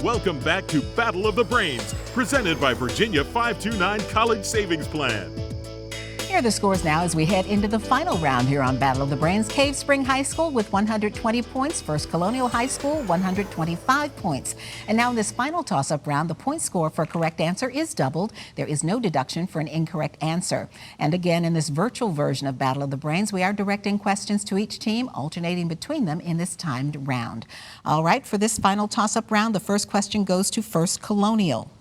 welcome back to Battle of the Brains, presented by Virginia 529 College Savings Plan. Here are the scores now as we head into the final round here on Battle of the Brains. Cave Spring High School with 120 points. First Colonial High School, 125 points. And now in this final toss-up round, the point score for a correct answer is doubled. There is no deduction for an incorrect answer. And again, in this virtual version of Battle of the Brains, we are directing questions to each team, alternating between them in this timed round. All right, for this final toss-up round, the first question goes to First Colonial.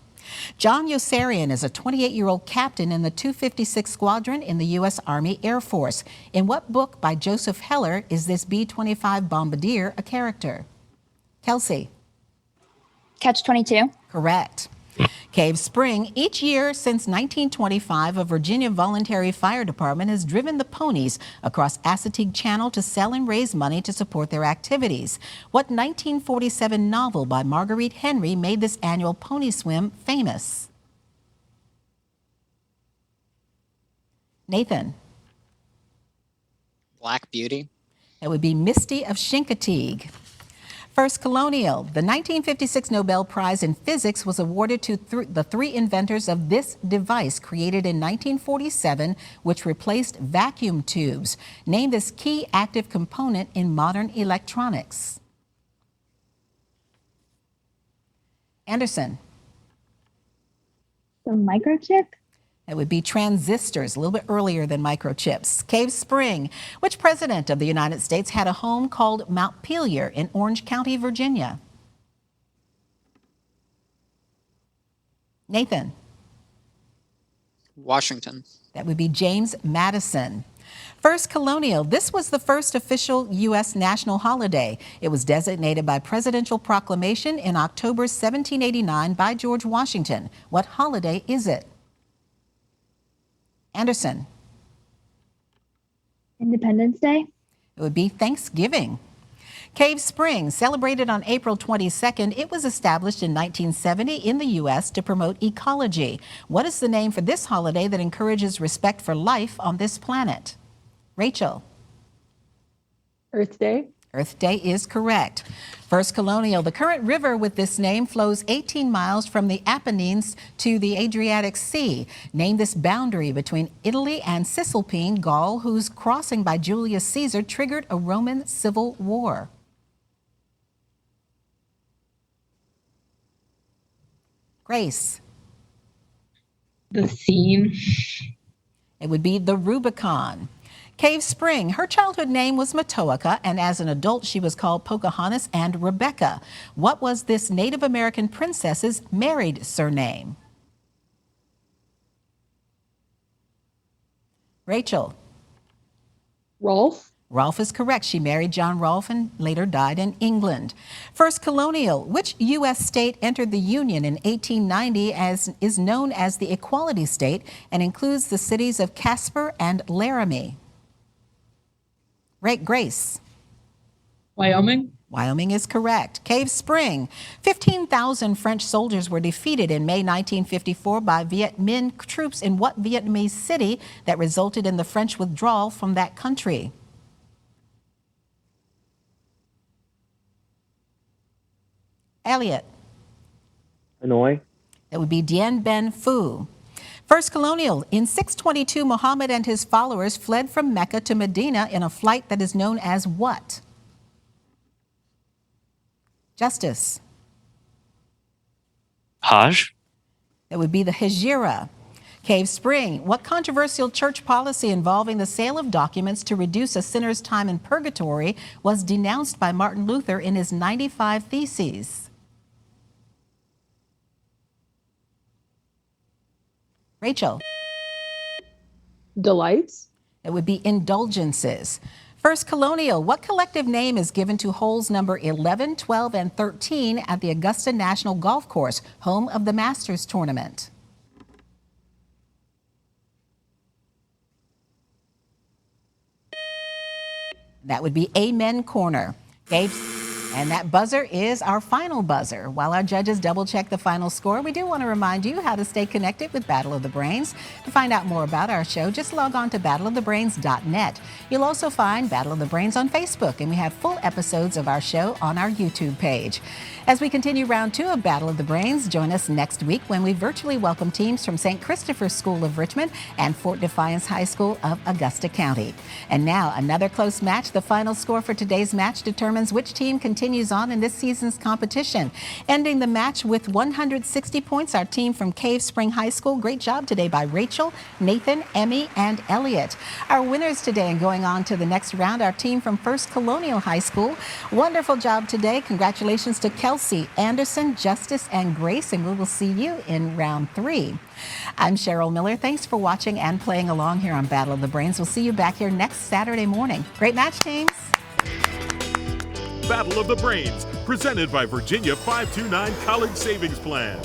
John Yossarian is a 28-year-old captain in the 256 Squadron in the U.S. Army Air Force. In what book by Joseph Heller is this B-25 bombardier a character? Kelsey. Catch-22. Correct. Cave Spring. Each year since 1925, a Virginia volunteer fire department has driven the ponies across Assateague Channel to sell and raise money to support their activities. What 1947 novel by Marguerite Henry made this annual pony swim famous? Nathan. Black Beauty. That would be Misty of Chincoteague. First Colonial. The 1956 Nobel Prize in Physics was awarded to the three inventors of this device created in 1947, which replaced vacuum tubes. Name this key active component in modern electronics. Anderson. The microchip? That would be transistors, a little bit earlier than microchips. Cave Spring. Which president of the United States had a home called Mount Pelier in Orange County, Virginia? Nathan. Washington. That would be James Madison. First Colonial. This was the first official U.S. national holiday. It was designated by presidential proclamation in October 1789 by George Washington. What holiday is it? Anderson. Independence Day. It would be Thanksgiving. Cave Spring, celebrated on April 22nd, it was established in 1970 in the U.S. to promote ecology. What is the name for this holiday that encourages respect for life on this planet? Rachel. Earth Day. Earth Day is correct. First Colonial. The current river with this name flows 18 miles from the Apennines to the Adriatic Sea. Name this boundary between Italy and Cisalpine Gaul, whose crossing by Julius Caesar triggered a Roman civil war. Grace. The Seine. It would be the Rubicon. Cave Spring. Her childhood name was Matoaka, and as an adult, she was called Pocahontas and Rebecca. What was this Native American princess's married surname? Rachel. Rolfe. Rolfe is correct. She married John Rolfe and later died in England. First Colonial. Which U.S. state entered the Union in 1890 as is known as the Equality State and includes the cities of Casper and Laramie? Grace. Wyoming. Wyoming is correct. Cave Spring. 15,000 French soldiers were defeated in May 1954 by Viet Minh troops in what Vietnamese city that resulted in the French withdrawal from that country? Elliot. Hanoi. That would be Dien Bien Phu. First Colonial. In 622, Muhammad and his followers fled from Mecca to Medina in a flight that is known as what? Justice. Hajj. That would be the Hijra. Cave Spring. What controversial church policy involving the sale of documents to reduce a sinner's time in purgatory was denounced by Martin Luther in his 95 Theses? Rachel. Delights. That would be indulgences. First Colonial. What collective name is given to holes number 11, 12, and 13 at the Augusta National Golf Course, home of the Masters Tournament? That would be Amen Corner. Cave And that buzzer is our final buzzer. While our judges double check the final score, we do want to remind you how to stay connected with Battle of the Brains. To find out more about our show, just log on to battleofthebrains.net. You'll also find Battle of the Brains on Facebook, and we have full episodes of our show on our YouTube page. As we continue round 2 of Battle of the Brains, join us next week when we virtually welcome teams from St. Christopher's School of Richmond and Fort Defiance High School of Augusta County. And now, another close match. The final score for today's match determines which team continues on in this season's competition. Ending the match with 160 points, our team from Cave Spring High School. Great job today by Rachel, Nathan, Emmy, and Elliot. Our winners today and going on to the next round, our team from First Colonial High School. Wonderful job today. Congratulations to Kelsey, Anderson, Justice, and Grace, and we will see you in round 3. I'm Cheryl Miller. Thanks for watching and playing along here on Battle of the Brains. We'll see you back here next Saturday morning. Great match, teams. Battle of the Brains, presented by Virginia 529 College Savings Plan.